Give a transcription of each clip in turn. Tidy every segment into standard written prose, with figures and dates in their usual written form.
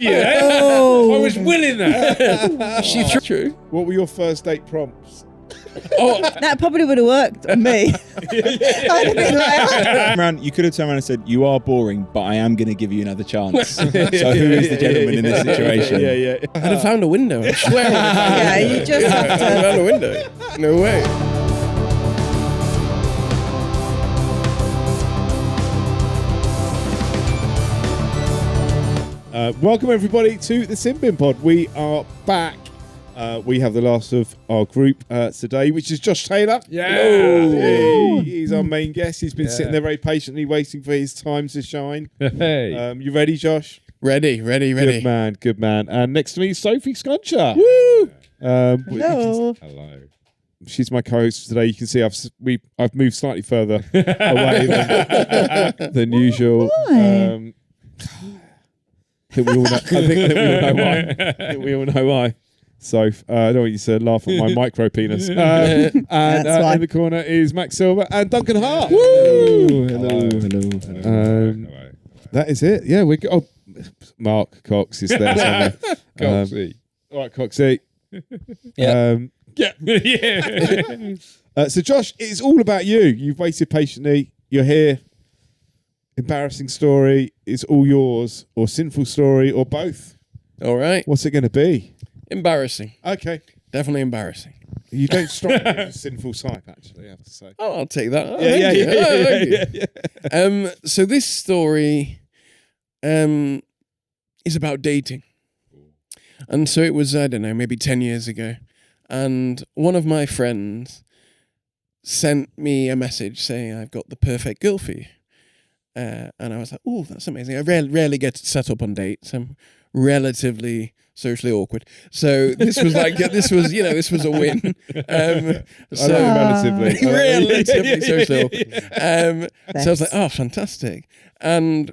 Yeah. Oh. I was willing that. She true. What were your first date prompts? That probably would have worked on me. I'd have been like, You could have turned around and said, "You are boring, but I am going to give you another chance." So who is the gentleman in this situation? Yeah. I'd have found a window. I swear. yeah, you just have I to. found a window. No way. Welcome everybody to the SinBin Pod. We are back. We have the last of our group today, which is Josh Taylor. Yeah. He's our main guest. He's been sitting there very patiently waiting for his time to shine. Hey. You ready, Josh? Ready. Good man. And next to me, Sophie Scuncher. Woo! Hello. Hello. She's my co-host today. You can see I've moved slightly further away than usual. Why? I think we all know why. So I don't want you to laugh at my micro penis. And in the corner is Max Silver and Duncan Hart. Woo! Hello. That is it. Yeah, we're good. Oh, Mark Cox is there somewhere. Coxie. All right, Coxie. Yeah. So Josh, it's all about you. You've waited patiently. You're here. Embarrassing story is all yours, or sinful story, or both. All right. What's it going to be? Embarrassing. Okay. Definitely embarrassing. You don't strike me as a sinful type, actually, I have to say. Oh, I'll take that. Oh, Yeah. So this story is about dating. And so it was, I don't know, maybe 10 years ago. And one of my friends sent me a message saying, "I've got the perfect girl for you." And I was like, "Oh, that's amazing." I rarely get set up on dates. I'm relatively socially awkward. So this was this was a win. Relatively socially awkward. So I was like, "Oh, fantastic." And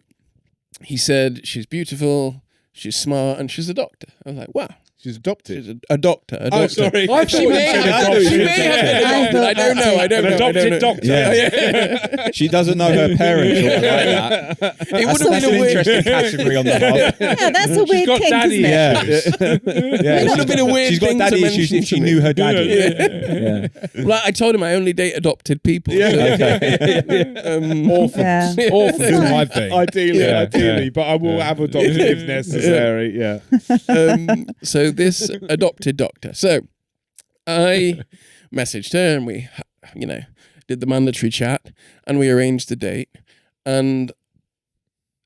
he said, "She's beautiful, she's smart, and she's a doctor." I was like, "Wow." She's adopted. She's a doctor. Oh, sorry. She may have been adopted. I don't know. An adopted doctor. Yeah. She doesn't know her parents or like that. It would have That's been an a weird interesting category on the hub. Yeah, that's a weird got kink, daddy isn't it? Yeah. It would have been a weird She's got thing daddy to issues mention if she to me. knew her daddy. Yeah. Well, I told him I only date adopted people. Orphans. Yeah. Orphans is my thing. Ideally, but I will have adopted if necessary. Yeah. So this adopted doctor. So I messaged her and we, did the mandatory chat and we arranged the date. And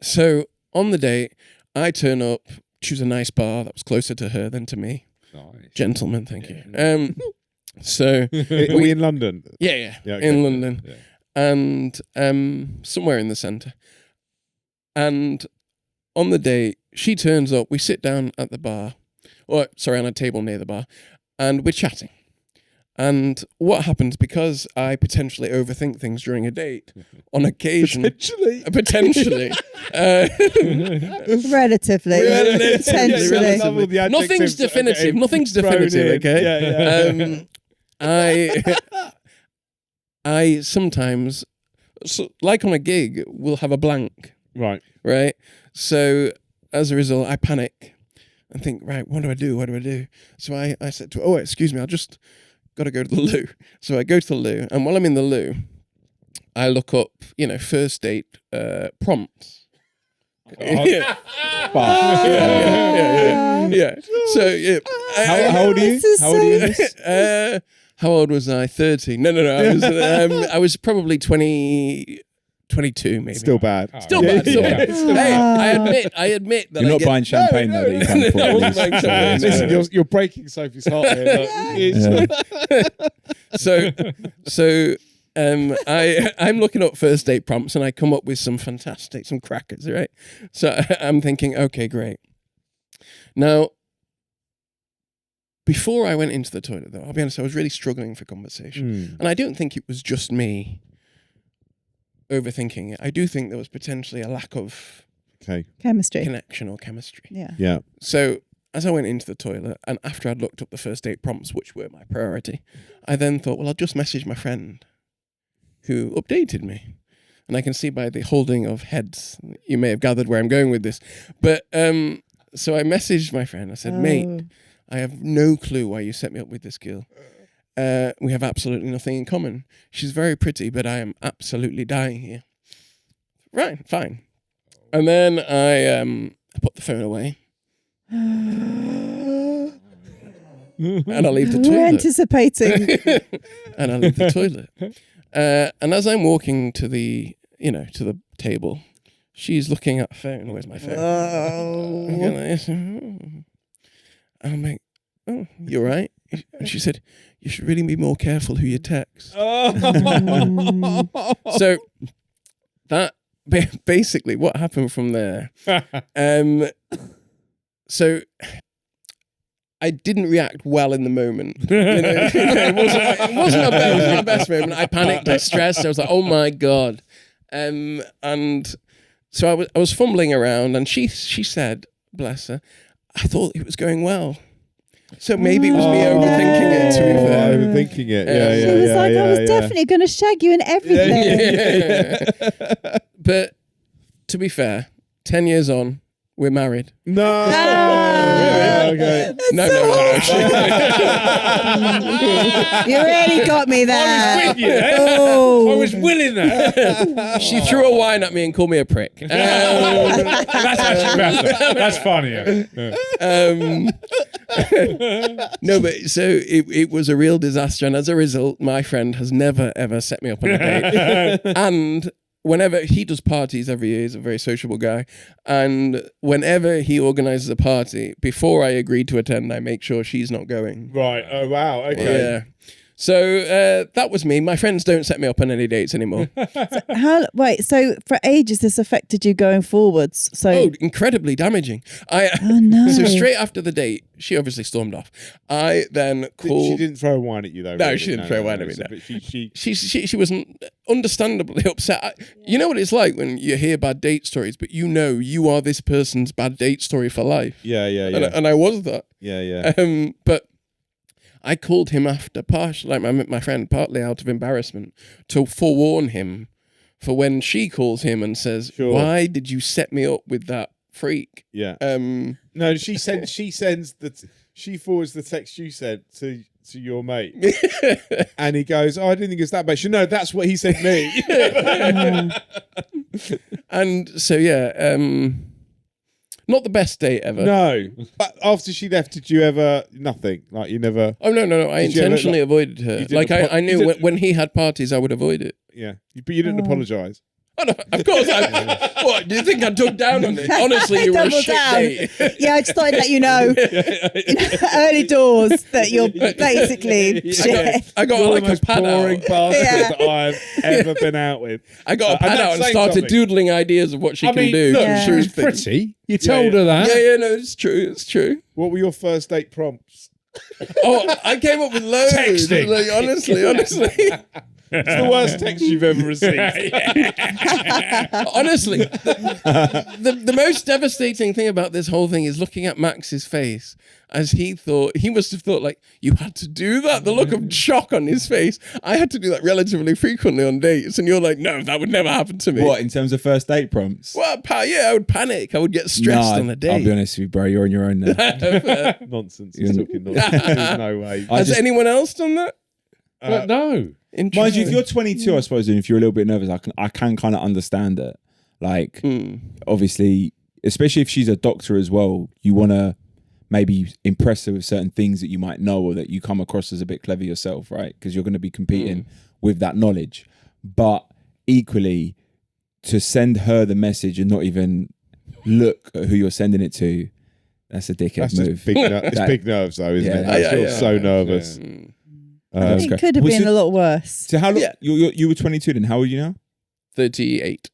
so on the date, I turn up, choose a nice bar that was closer to her than to me. Nice. Gentlemen, thank you. So Are we in London? yeah, okay. in London. Yeah. And somewhere in the centre. And on the date, she turns up, we sit down at the bar, on a table near the bar, and we're chatting. And what happens, because I potentially overthink things during a date, on occasion... Potentially. Relatively. Potentially. Nothing's definitive, okay? I sometimes, like on a gig, will have a blank. Right. So as a result, I panic and think, right, what do I do? So I said to her, "Oh, excuse me, I'll just got to go to the loo." So I go to the loo, and while I'm in the loo, I look up, first date prompts. Yeah. So yeah. How old are you? How old was I? 30. No. I was probably 22 maybe. Still bad. Still bad. Hey, I admit that You're not buying champagne though that you can afford. I wasn't buying champagne. Listen, you're breaking Sophie's heart here. So I'm looking up first date prompts and I come up with some crackers, right? So I'm thinking, okay, great. Now, before I went into the toilet though, I'll be honest, I was really struggling for conversation. And I don't think it was just me overthinking it. I do think there was potentially a lack of Chemistry. connection or chemistry. Yeah. So as I went into the toilet and after I'd looked up the first date prompts, which were my priority, I then thought, well, I'll just message my friend who updated me. And I can see by the holding of heads, you may have gathered where I'm going with this. But So I messaged my friend. I said, mate, I have no clue why you set me up with this girl. We have absolutely nothing in common. She's very pretty, but I am absolutely dying here. Right, fine. And then I put the phone away. And I leave the toilet. We're anticipating. And I leave the toilet. And as I'm walking to the table, she's looking at the phone. Where's my phone? Oh. I go like this, and I'm like, oh, you're right. And she said, you should really be more careful who you text. So that basically what happened from there. So I didn't react well in the moment. It wasn't my best moment. I panicked, I stressed. I was like, oh my God. And so I was fumbling around, and she said, bless her, I thought it was going well. So maybe it was me overthinking it, to be fair. Overthinking it, yeah. She was like, I was definitely going to shag you and everything. Yeah. But to be fair, 10 years on, we're married. No. Okay. No. You really got me there. I was with you there. Oh. I was willing that. She threw a wine at me and called me a prick. That's actually better. That's funnier. No, but so it was a real disaster, and as a result, my friend has never ever set me up on a date. And whenever he does parties every year, he's a very sociable guy, and whenever he organizes a party, before I agree to attend, I make sure she's not going. Right. Oh, wow. Okay. Yeah. So that was me. My friends don't set me up on any dates anymore. So for ages this affected you going forwards. So Incredibly damaging. Oh no. So straight after the date, she obviously stormed off. I then called. She didn't throw wine at you though. No, really? she didn't throw wine at me. No. But she She was understandably upset. You know what it's like when you hear bad date stories, but you know you are this person's bad date story for life. Yeah. And I was that. Yeah. But I called him after, partially, like my friend, partly out of embarrassment, to forewarn him for when she calls him and says, Sure. "Why did you set me up with that freak?" Yeah. No, she forwards the text you sent to your mate, and he goes, "Oh, I didn't think it's that bad." She, no, that's what he sent me. And so not the best date ever. No. But after she left, did you ever nothing? Like you never? Oh no! I Did you ever, intentionally avoided her. Like I knew when he had parties, I would avoid it. Yeah, but you didn't apologise. Oh, no, of course. What do you think I took down on it? Honestly, you were a Double shit down. date. Yeah, I just thought I'd let you know, early doors, that you're basically shit. I got You're like the a most pad boring out. bastard Yeah. that I've ever been out with. I got a pad And out that's and saying started something. doodling ideas of what she I can mean, do. look, Yeah. she was Things. pretty. You told her that. Yeah, no, it's true. What were your first date prompts? Oh, I came up with loads. Texting. Like, honestly. It's the worst text you've ever received. Honestly, the most devastating thing about this whole thing is looking at Max's face as he must have thought, like, you had to do that? The look of shock on his face. I had to do that relatively frequently on dates, and you're like, no, that would never happen to me. What, in terms of first date prompts? Well, I would panic. I would get stressed on a date. I'll be honest with you, bro. You're on your own now. Nonsense. He's talking nonsense. There's no way. Has anyone else done that? But no. Mind you, if you're 22, I suppose, and if you're a little bit nervous, I can kind of understand it. Like, obviously, especially if she's a doctor as well, you want to maybe impress her with certain things that you might know or that you come across as a bit clever yourself, right? Because you're going to be competing with that knowledge. But equally, to send her the message and not even look at who you're sending it to, that's a dickhead That's move. just it's big nerves, though, isn't it? I feel so nervous. I think it could have been a lot worse. So how long? You were 22 then. How old are you now? 38.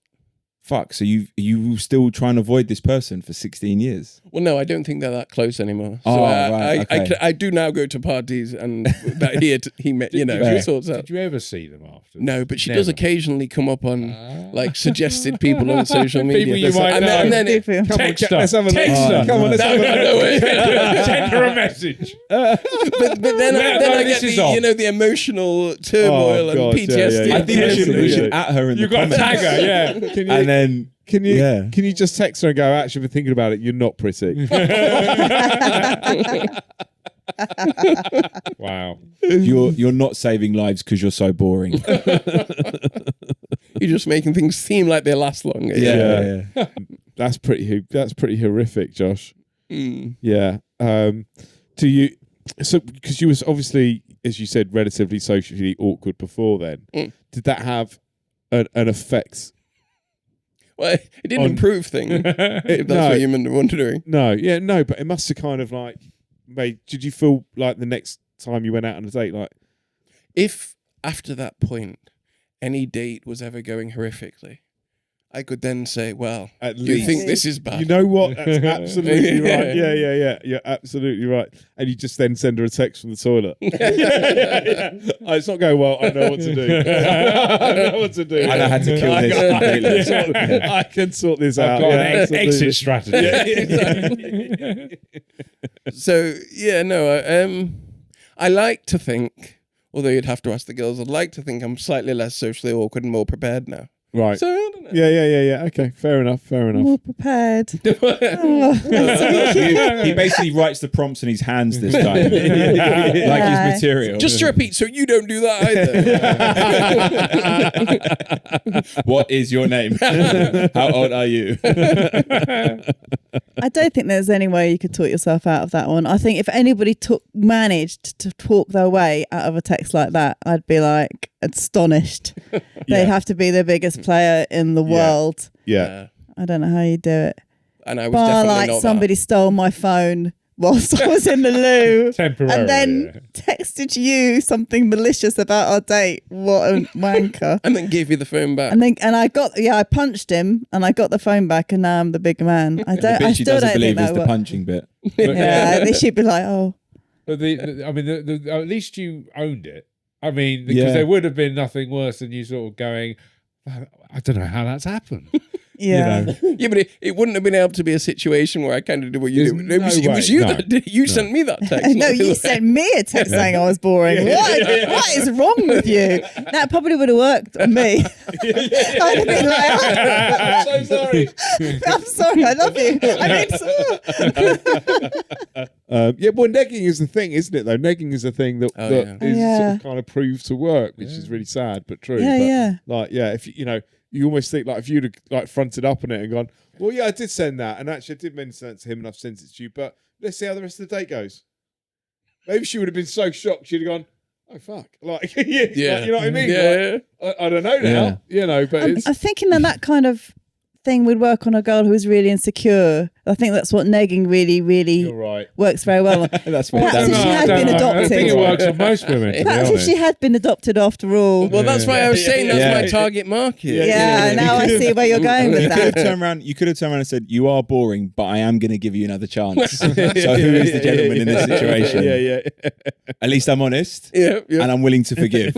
Fuck. So you were still trying to avoid this person for 16 years. Well, no, I don't think they're that close anymore. Oh, So right, okay. I do now go to parties, and that he met, she sorts out. Did you ever see them after? No, but she Never. does occasionally come up on like suggested people on social media. People you might know. and then If you- Text her. Let's have a look. Text her. Come on, let's have a look. No way. Send her a message. But then I this get is on. the emotional turmoil Oh, God, and PTSD. yeah. I think we should at her in You've the got to comments. tag her, yeah. Can you, And then Can you Yeah. can you just text her and go, actually, I've been thinking about it, you're not pretty. Wow. You're not saving lives because you're so boring. You're just making things seem like they last longer. Yeah. That's pretty horrific, Josh. Mm. Yeah. Do you? So because you was obviously, as you said, relatively socially awkward before then. Did that have an effect? Well, it didn't improve things. If that's No. what you're wondering. No, but it must have kind of like made. Did you feel like the next time you went out on a date, like If after that point any date was ever going horrifically, I could then say, well, at you least think this is bad? you know what? That's absolutely Yeah. right. Yeah. You're absolutely right. And you just then send her a text from the toilet. Oh, it's not going well. I know what to do. I know what to do. I know how to kill this completely. I can sort this out. I've got Yeah, an absolutely. exit strategy. So yeah, no. I like to think, although you'd have to ask the girls, I'd like to think I'm slightly less socially awkward and more prepared now. Right. So I don't know. Yeah. Okay. Fair enough. More prepared. Oh. He basically writes the prompts in his hands this time, like his material. Just to repeat, so you don't do that either. What is your name? How old are you? I don't think there's any way you could talk yourself out of that one. I think if anybody managed to talk their way out of a text like that, I'd be like astonished. They'd have to be the biggest player in the world. Yeah. I don't know how you do it. And I was Bar definitely like not somebody stole my phone whilst I was in the loo. Temporarily. And then texted you something malicious about our date. What a wanker. that. And then gave you the phone back. And I punched him and I got the phone back and now I'm the bigger man. I She still doesn't don't believe think is that the would. punching bit. Yeah, they should be like, oh. But at least you owned it. I mean, because Yeah. there would have been nothing worse than you sort of going, I don't know how that's happened. Yeah. You know? Yeah, but it wouldn't have been able to be a situation where I kind of did what you There's did. It was no you way. that did. You sent me that text. No, you sent me a text saying I was boring. What is wrong with you? That probably would have worked on me. I'd have been like, I'm so sorry. I'm sorry, I love you. I mean, Well, negging is the thing, isn't it? Though negging is the thing that, Oh, that yeah. is Yeah. sort of kind of proved to work, which is really sad but true. Yeah, but, Like, if you almost think like if you'd have like fronted up on it and gone, well, yeah, I did send that, and actually I did mention that to him, and I've sent it to you, but let's see how the rest of the date goes. Maybe she would have been so shocked she'd have gone, oh fuck, like yeah, like, you know what I mean? Yeah. Like, I don't know now, but I'm it's thinking that kind of thing would work on a girl who is really insecure. I think that's what negging really, really you're right. works very well on. That's what Perhaps it if does. she had been I think it adopted. works on most women, to be Perhaps if honest. she had been adopted after all. Well, that's why I was saying that's Yeah. my target market. Yeah, now I see where you're going with You could have that. turned around. You could have turned around and said, "You are boring, but I am going to give you another chance." So who is the gentleman in this situation? Yeah. At least I'm honest, Yeah, yeah. and I'm willing to forgive.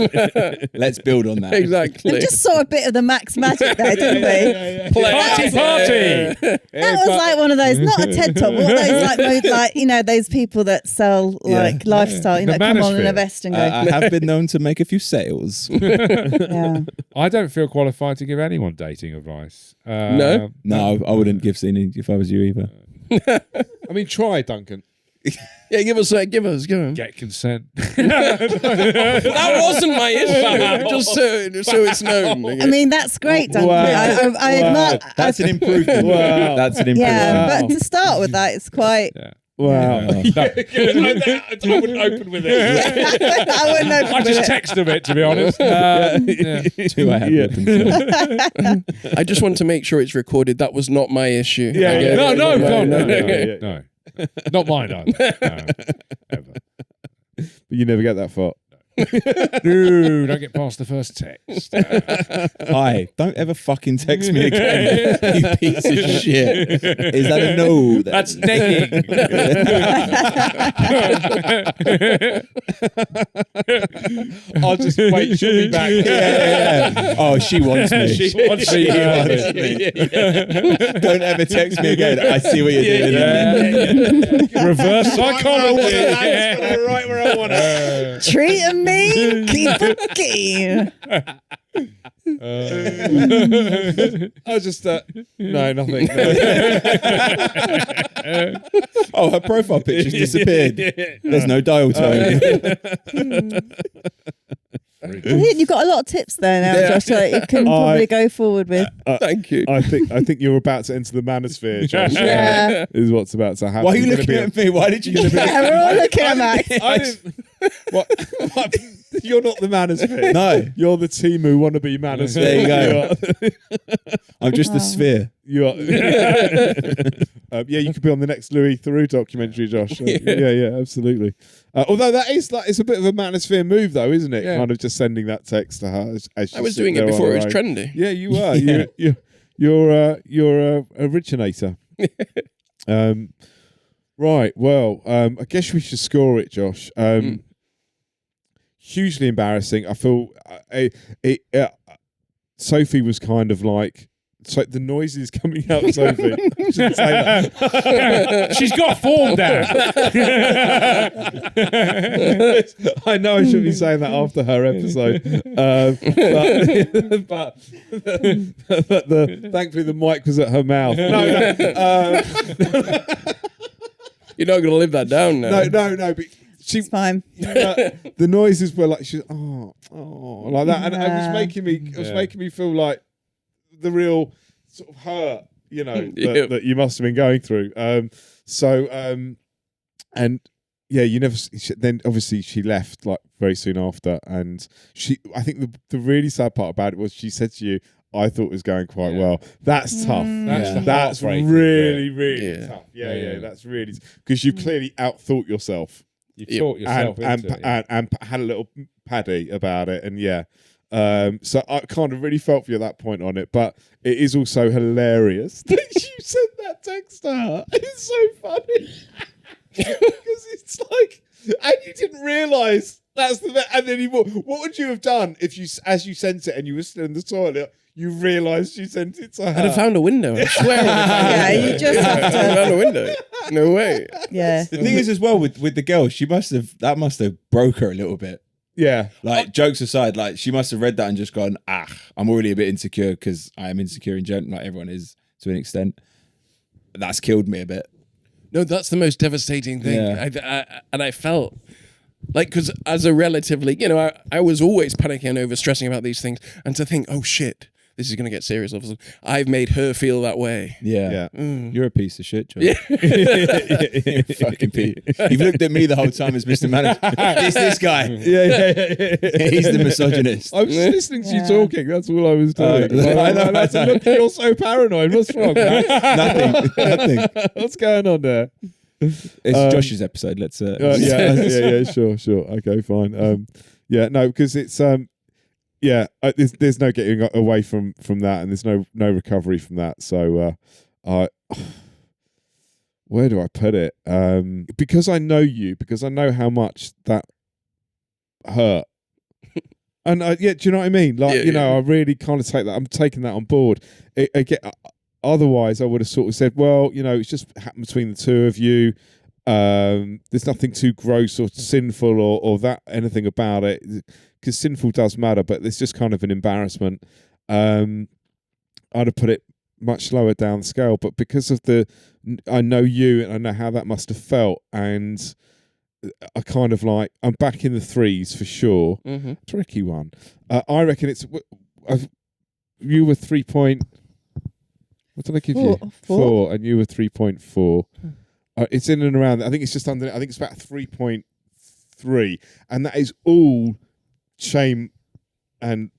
Let's build on that. Exactly. We just saw a bit of the Max magic there, didn't we? Party! That was like one of those, not a TED Talk, what those those people that sell like lifestyle, The come on in a manosphere. vest and go, I have been known to make a few sales. yeah. I don't feel qualified to give anyone dating advice. No? No, I wouldn't give any if I was you either. I mean, try, Duncan. Yeah, give us. Get consent. That wasn't my issue. Just so it's known. I mean, that's great, Duncan. Wow. I admire. That's an improvement. Wow. That's an improvement. Yeah, but to start with that, it's quite. Wow. No. I wouldn't open with it. I wouldn't know. I just text them it, to be honest. Do I have your consent? I just want to make sure it's recorded. That was not my issue. Yeah, Okay? yeah. No. Not mine, ever. But you never get that far. No, don't get past the first text. Hi, don't ever fucking text me again, you piece of shit. Is that a no? That's negging. I'll just wait. She'll be back. Yeah. Oh, she wants me. She wants me. Don't ever text me again. I see what you're doing. Reverse psychology. Right where I want it. Treating me, keep it keen. I just no, nothing. Oh, her profile picture's disappeared. There's no dial tone. I think you've got a lot of tips there now, Josh, that you can probably go forward with. Thank you. I think you're about to enter the manosphere, Josh. Yeah. Is what's about to happen. Why are you looking at me? Why did you look at me? Yeah, we're all looking at Max. I didn't. What? You're not the manosphere. No. You're the Timu wannabe manosphere. There you go. I'm just the sphere. You are. Yeah, you could be on the next Louis Theroux documentary, Josh. Yeah, absolutely. Although that is like, it's a bit of a manosphere move, though, isn't it? Yeah. Kind of just sending that text to her. As I was doing it before it was trendy. Yeah, you were. Yeah. You're a originator. Right. Well, I guess we should score it, Josh. Hugely embarrassing. I feel Sophie was kind of like. So the noises coming out of Sophie. I shouldn't say that. She's got form down. I know I shouldn't be saying that after her episode, but thankfully the mic was at her mouth. No, You're not going to live that down now. no. But It's fine. the noises were like she's like that, and it was making me feel like the real sort of hurt, that you must have been going through. And yeah, you never. Then obviously she left like very soon after, and I think the really sad part about it was she said to you, "I thought it was going quite well." That's tough. That's really, really tough. Yeah. That's really because you clearly outthought yourself. You've taught yourself into it. And had a little paddy about it, and so I kind of really felt for you at that point on it, but it is also hilarious that you sent that text to her. It's so funny because it's like, and you didn't realise that's the. And then what would you have done if as you sent it and you were still in the toilet, you realised you sent it to her? I'd have found a window. I swear. Yeah, you just have I to. found a window. No way. Yeah. The thing is, as well, with the girl, that must have broke her a little bit. Yeah. Like, jokes aside, like, she must have read that and just gone, I'm already a bit insecure because I am insecure in general, like everyone is to an extent. That's killed me a bit. No, that's the most devastating thing. Yeah. And I felt like, because as a relatively, I was always panicking over stressing about these things, and to think, oh shit, this is going to get serious. I've made her feel that way. Yeah. You're a piece of shit, John. Yeah. You're a fucking piece. You've looked at me the whole time as Mr. Manager. It's this guy. Yeah. He's the misogynist. I was just listening to you talking. That's all I was doing. I know. Look, you're so paranoid. What's wrong? Nothing. What's going on there? It's Josh's episode. Let's. Yeah. Sure. Okay, fine. No, because it's there's no getting away from that, and there's no recovery from that. So, where do I put it? Because I know you, because I know how much that hurt. And do you know what I mean? Like, I really kind of take that. I'm taking that on board. Otherwise, I would have sort of said, well, it's just happened between the two of you. There's nothing too gross or sinful or that anything about it, because sinful does matter, but it's just kind of an embarrassment. I'd have put it much lower down the scale, but because of I know you and I know how that must have felt, and I kind of like, I'm back in the threes for sure. Mm-hmm. Tricky one. I reckon you were 3 point. What did I give you? 4, and you were 3.4. It's in and around. I think it's just under. I think it's about 3.3, and that is all shame and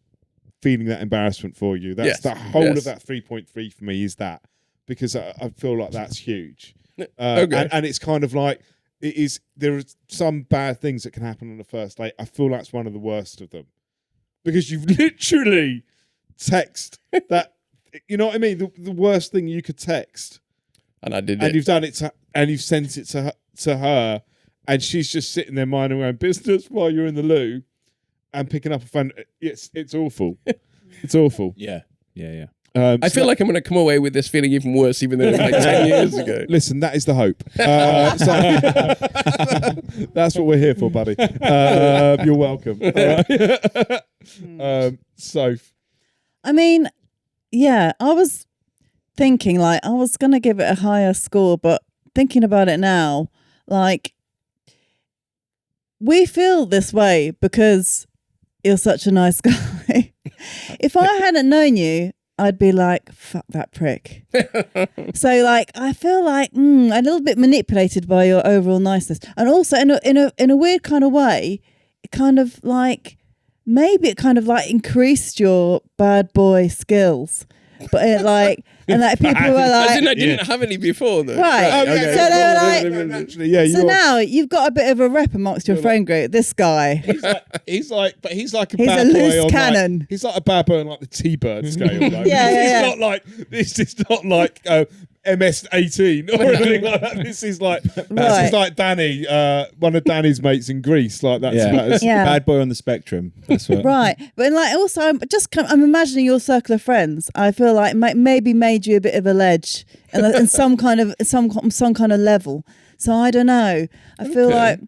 feeling that embarrassment for you. That's the whole of that 3.3 for me. Is that because I feel like that's huge. Okay. And it's kind of like it is. There are some bad things that can happen on the first date. I feel that's one of the worst of them, because you've literally text that. You know what I mean? The worst thing you could text. And I did and it. You've done it and you've sent it to her, and she's just sitting there minding her own business while you're in the loo and picking up a phone. It's awful. It's awful. Yeah. I feel like I'm going to come away with this feeling even worse, even though it was like 10 years ago. Listen, that is the hope. That's what we're here for, buddy. You're welcome. So I mean, yeah, I was thinking like I was going to give it a higher score, but thinking about it now, like we feel this way because you're such a nice guy. If I hadn't known you, I'd be like, fuck that prick. So like, I feel like a little bit manipulated by your overall niceness. And also in a weird kind of way, it kind of like, maybe it kind of like increased your bad boy skills. But it like, and like people were like, I didn't have any before though. Right. Oh, yeah, So they were like, naturally, yeah. so now you've got a bit of a rep amongst your friend group. This guy, he's like a he's bad a boy loose on cannon. Like, he's like a bad boy on like the T-Bird scale. Like. Yeah. Not like this is not like MS-18 or anything like that. This is like Danny, one of Danny's mates in Greece. Like that's about as bad boy on the spectrum. That's what. Right, but like also, I'm imagining your circle of friends. I feel like maybe made you a bit of a ledge, and some kind of some kind of level. So I don't know. I feel like,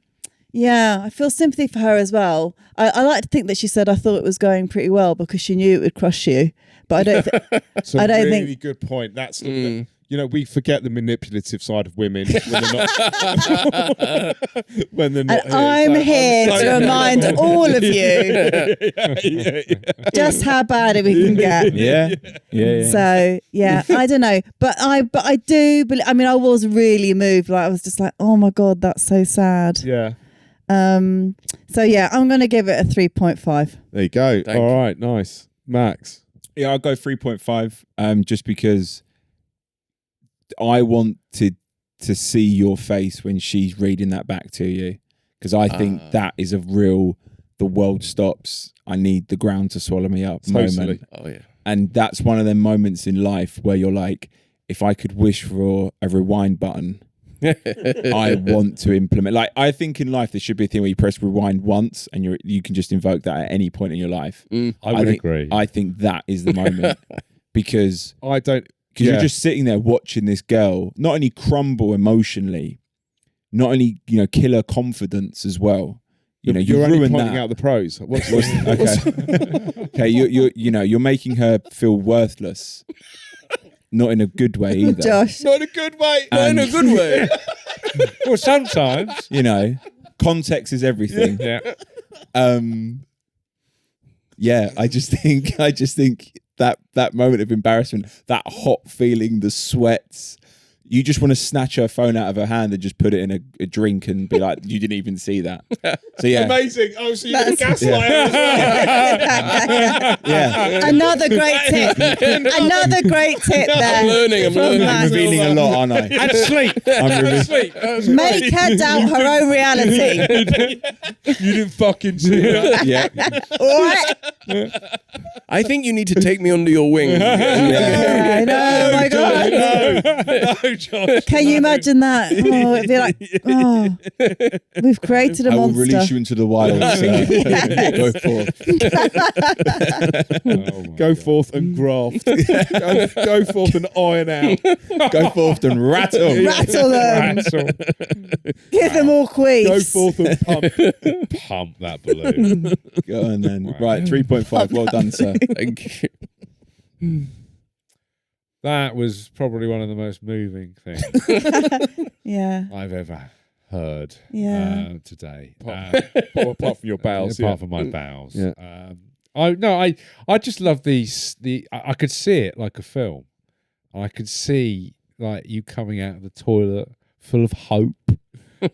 I feel sympathy for her as well. I like to think that she said I thought it was going pretty well because she knew it would crush you. But I don't. It's a really good point. That's you know, we forget the manipulative side of women when they're not. When they're not. And I'm here to remind all of you just how bad we can get. Yeah. So I don't know, but I do. I mean, I was really moved. Like I was just like, oh my god, that's so sad. Yeah. So yeah, I'm going to give it a 3.5. There you go. All right, nice, Max. Yeah, I'll go 3.5. Just because I want to see your face when she's reading that back to you, because I think that is a real the world stops. I need the ground to swallow me up moment. Oh yeah. And that's one of them moments in life where you're like, if I could wish for a rewind button, I want to implement. Like, I think in life there should be a thing where you press rewind once and you can just invoke that at any point in your life. I would agree. I think that is the moment because I don't. Because you're just sitting there watching this girl not only crumble emotionally, not only kill her confidence as well. You You're only ruin pointing that. out the pros. Okay, you're making her feel worthless. Not in a good way either. Josh, not in a good way. Not in a good way. Well, sometimes. Context is everything. Yeah. I just think that moment of embarrassment, that hot feeling, the sweats, you just want to snatch her phone out of her hand and just put it in a drink and be like, you didn't even see that. So yeah. Amazing. Oh, so you're the gaslighter as well. Yeah. another great tip. Another great tip there. I'm learning. I'm revealing a lot, aren't I? And sleep. Make her doubt her own reality. You didn't fucking see that. Yeah. All right. I think you need to take me under your wing. I know. Oh my god. No, Josh. Can you imagine that? Oh, it'd be like, we've created a I will monster. release you into the wild. Go forth and graft. Go forth and iron out. Go forth and rattle. Rattle them. Give them all queefs. Go forth and Pump that balloon. Go on then. Right, 3.5. Well done, sir. Thank you. That was probably one of the most moving things Yeah. I've ever heard today. apart from your bowels. Apart from my bowels. Yeah. I just love these. I could see it like a film. I could see like you coming out of the toilet full of hope,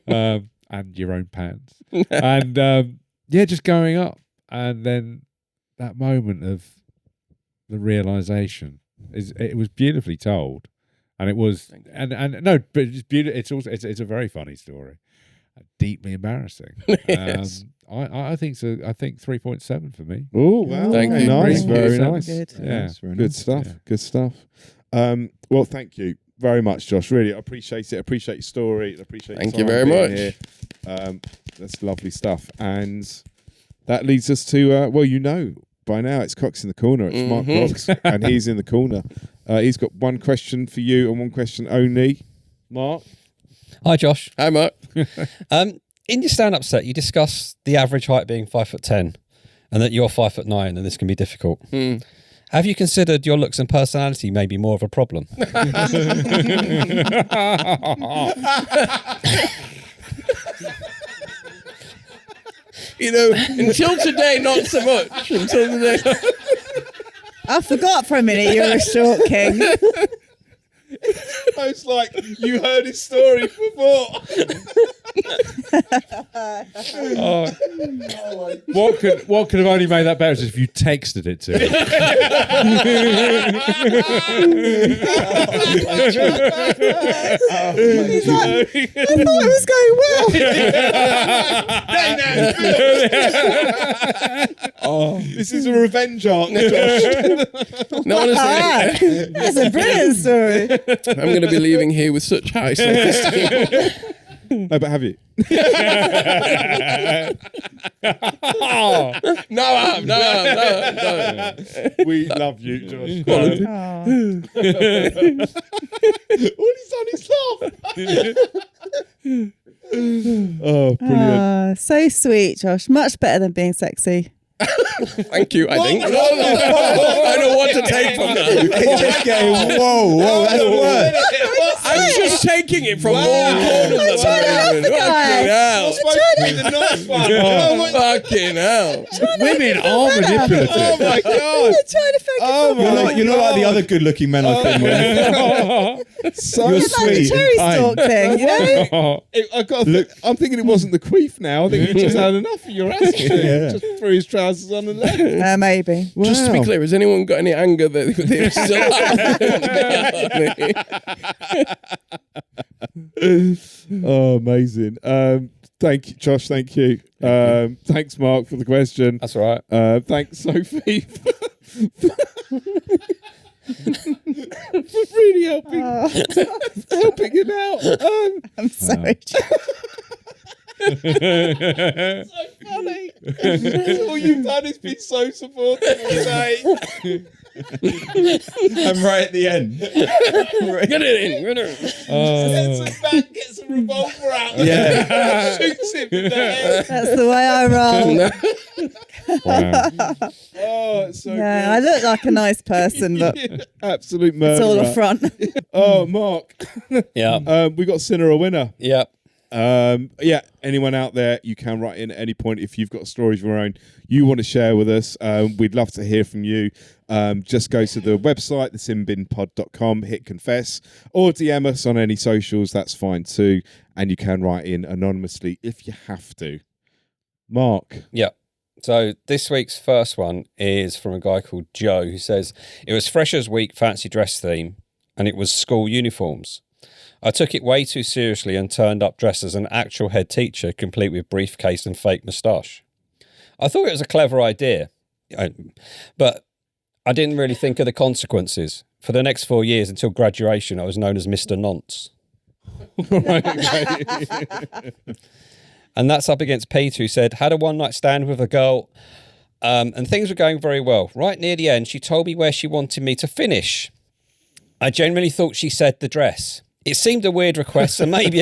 and your own pants, and just going up, and then that moment of the realization it was beautifully told, and it was and no, but it's beautiful. It's also it's a very funny story, deeply embarrassing. Yes. I think so. I think 3.7 for me. Oh, wow. Thank you. Nice. Thank you. Very Sounds nice. Good. Yeah. That's very Good nice. stuff. Yeah. Good stuff. Well, thank you very much, Josh. Really, I appreciate it. I appreciate your story. I appreciate Thank your you time very being much. here. That's lovely stuff. And that leads us to, by now it's Cox in the corner. It's Mark Cox, and he's in the corner. He's got one question for you and one question only. Mark? Hi, Josh. Hi, Mark. In your stand-up set, you discuss the average height being 5'10", and that you're 5'9", and this can be difficult. Have you considered your looks and personality may be more of a problem? You know, until today, not so much. Until today. I forgot for a minute you were a short king. It's like you heard his story before. What could have only made that better is if you texted it to him. He's like, I thought it was going well. This is a revenge arc, Josh. No, honestly, That's a brilliant story. I'm going to be leaving here with such high self-esteem. No, but have you? No. We love you, Josh. Oh. All he's done is laugh. Oh, brilliant. Oh, so sweet, Josh. Much better than being sexy. Thank you, I think. I don't know what to take from that. It's just going, whoa, that's worse. I'm just taking it from all corners I'm of trying to help the guy. The nice one. Fucking hell. Women are manipulative. Oh my god. I'm trying to focus on You're not like the other good-looking men I've been with. So You're like the sweet. cherry and stalk kind. thing, you know? I got. I'm thinking it wasn't the queef now. I think he just had enough of your ass. Yeah. Just threw his trousers on the left. Maybe. Just to be clear, has anyone got any anger that they still Oh, amazing. Thank you, Josh. Thank you. Thanks, Mark, for the question. That's all right. Thanks, Sophie, for really helping him out. I'm sorry. Funny. All you've done is be so supportive all day. I'm right at the end. Get it in. Gets him back, gets a revolver out. Yeah. Shoots him in the head. That's the way I roll. Oh, it's so Yeah, I look like a nice person, but good. Absolute it's murderer. all a front. Oh, Mark. Yeah. We got Sinner a winner. Yeah. Anyone out there, you can write in at any point if you've got stories of your own you want to share with us. We'd love to hear from you. Just go to the website, thesinbinpod.com, hit confess, or DM us on any socials. That's fine too. And you can write in anonymously if you have to. Mark. Yeah. So this week's first one is from a guy called Joe, who says, it was Freshers' Week fancy dress theme, and it was school uniforms. I took it way too seriously and turned up dressed as an actual head teacher, complete with briefcase and fake moustache. I thought it was a clever idea, but I didn't really think of the consequences. For the next 4 years until graduation, I was known as Mr. Nonce. And that's up against Peter, who said, had a one-night stand with a girl, and things were going very well. Right near the end, she told me where she wanted me to finish. I genuinely thought she said the dress. It seemed a weird request and maybe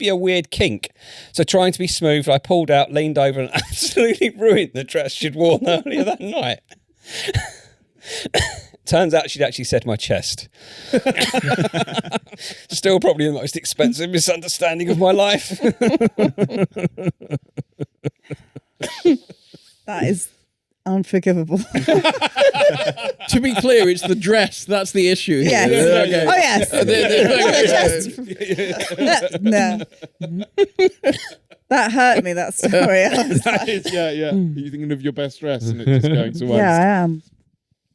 a weird kink. So trying to be smooth, I pulled out, leaned over and absolutely ruined the dress she'd worn earlier that night. Turns out she'd actually said my chest. Still probably the most expensive misunderstanding of my life. That is unforgivable. To be clear, it's the dress. That's the issue. Yes. Okay. Oh, yes. No. That hurt me, that story. I was like, Yeah. Are you thinking of your best dress and it just going to waste? yeah, I am.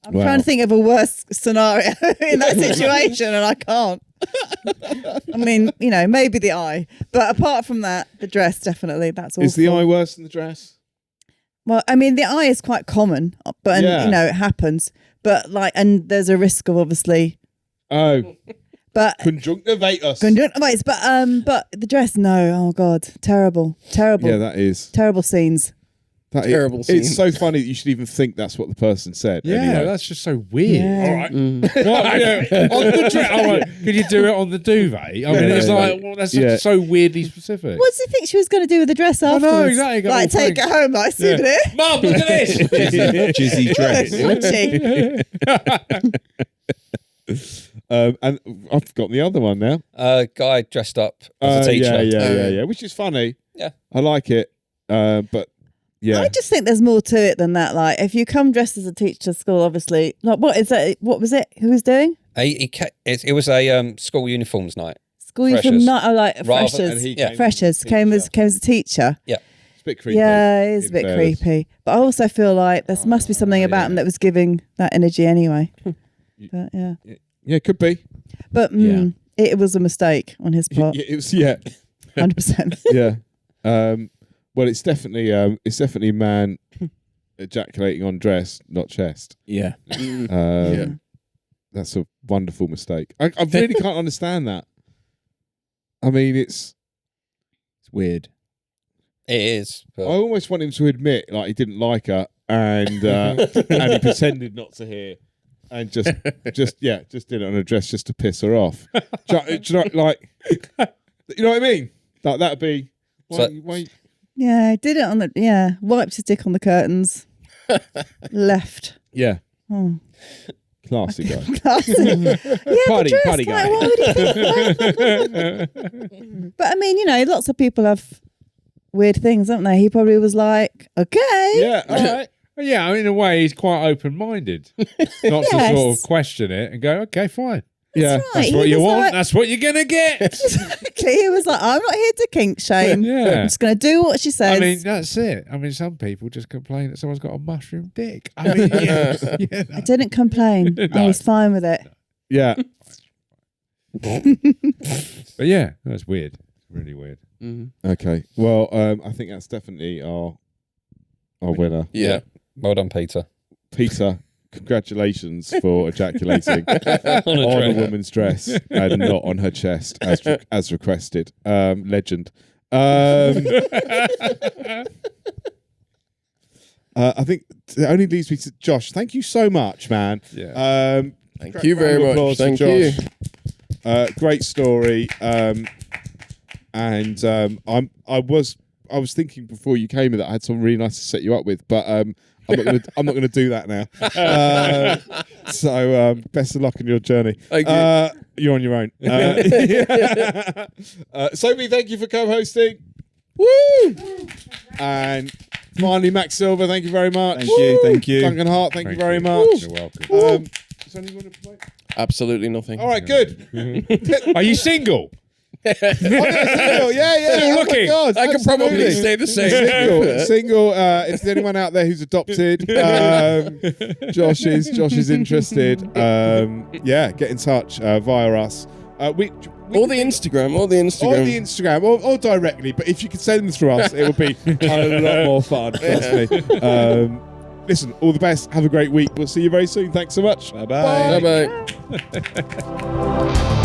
I'm trying to think of a worse scenario in that situation, and I can't. I mean, maybe the eye, but apart from that, the dress definitely. That's awful. Is the eye worse than the dress? Well, I mean, the eye is quite common, but it happens. But and there's a risk of obviously. Oh, but conjunctivitis. But the dress, no. Oh God, terrible. Yeah, that is terrible scenes. Terrible It's scene. so funny that you should even think that's what the person said. Yeah, anyway. that's just so weird. Yeah. All right. What, on the could you do it on the duvet? I mean, it's like, well, that's Yeah. so weirdly specific. What do you think she was going to do with the dress I know, afterwards? exactly. Got Like, all take it home, like, souvenir? Mum, look at this. Jizzy dress. Gucci. And I've forgotten the other one now. Guy dressed up as a teacher. Yeah, which is funny. Yeah. I like it. But yeah, I just think there's more to it than that. Like, if you come dressed as a teacher to school, obviously, like, what is that? What was it? Who was doing? It was a school uniforms night. School uniform Freshers. night, or like Rather- freshers. and he Yeah. came Freshers came as a teacher. it's a bit creepy. Yeah, it is a in bit fairness. creepy. But I also feel like there must be something about him that was giving that energy anyway. But yeah, Yeah, could be. but it was a mistake on his part, It was 100%. yeah. Well, it's definitely a man ejaculating on dress, not chest. Yeah. That's a wonderful mistake. I really can't understand that. I mean, it's weird. It is. I But almost want him to admit like he didn't like her and and he pretended not to hear and just did it on a dress just to piss her off. Do you know, like, you know what I mean? Like that'd be why Yeah, did it on wiped his dick on the curtains, left. yeah. Oh. Classy guy. Classic. Yeah, Party the dress, guy. like, what would he think? But I mean, you know, lots of people have weird things, don't they? He probably was like, okay. Yeah, all right. Well, yeah, I mean, in a way, he's quite open-minded. Not to Yes. sort of question it and go, okay, fine. Yeah. Right, That's he what you was want. like- That's what you're going to get. Exactly. He was like, I'm not here to kink shame. Yeah. I'm just going to do what she says. I mean, that's it. I mean, some people just complain that someone's got a mushroom dick. I mean, yeah. I didn't complain. I No. was fine with it. Yeah. But yeah, that's weird. Really weird. Okay. Well, I think that's definitely our winner. Yeah. well done, Peter. Peter, congratulations for ejaculating on a woman's dress and not on her chest as requested. Legend. I think it only leaves me to Josh. Thank you so much, man. Yeah. Thank you very Round of much. applause for Thank you. Josh. Great story. I was thinking before you came that I had something really nice to set you up with, but I'm not gonna do that now. So best of luck in your journey. Thank you. You're on your own. Sophie, thank you for co-hosting. Woo! And finally, Max Silver, thank you very much. Thank you. Duncan Hart, thank you Thank very you. much. You're welcome. Is there anyone to promote? Absolutely nothing. All right, good. Are you single? Oh, yeah, single. Yeah. Still Oh my looking. God, I can probably absolutely. stay the same. Single. If there's anyone out there who's adopted, Josh is interested. Get in touch via us. Or the Instagram. Or the Instagram, or directly. But if you could send them through us, it would be a lot more fun. Trust me. Listen, all the best. Have a great week. We'll see you very soon. Thanks so much. Bye-bye. Bye bye.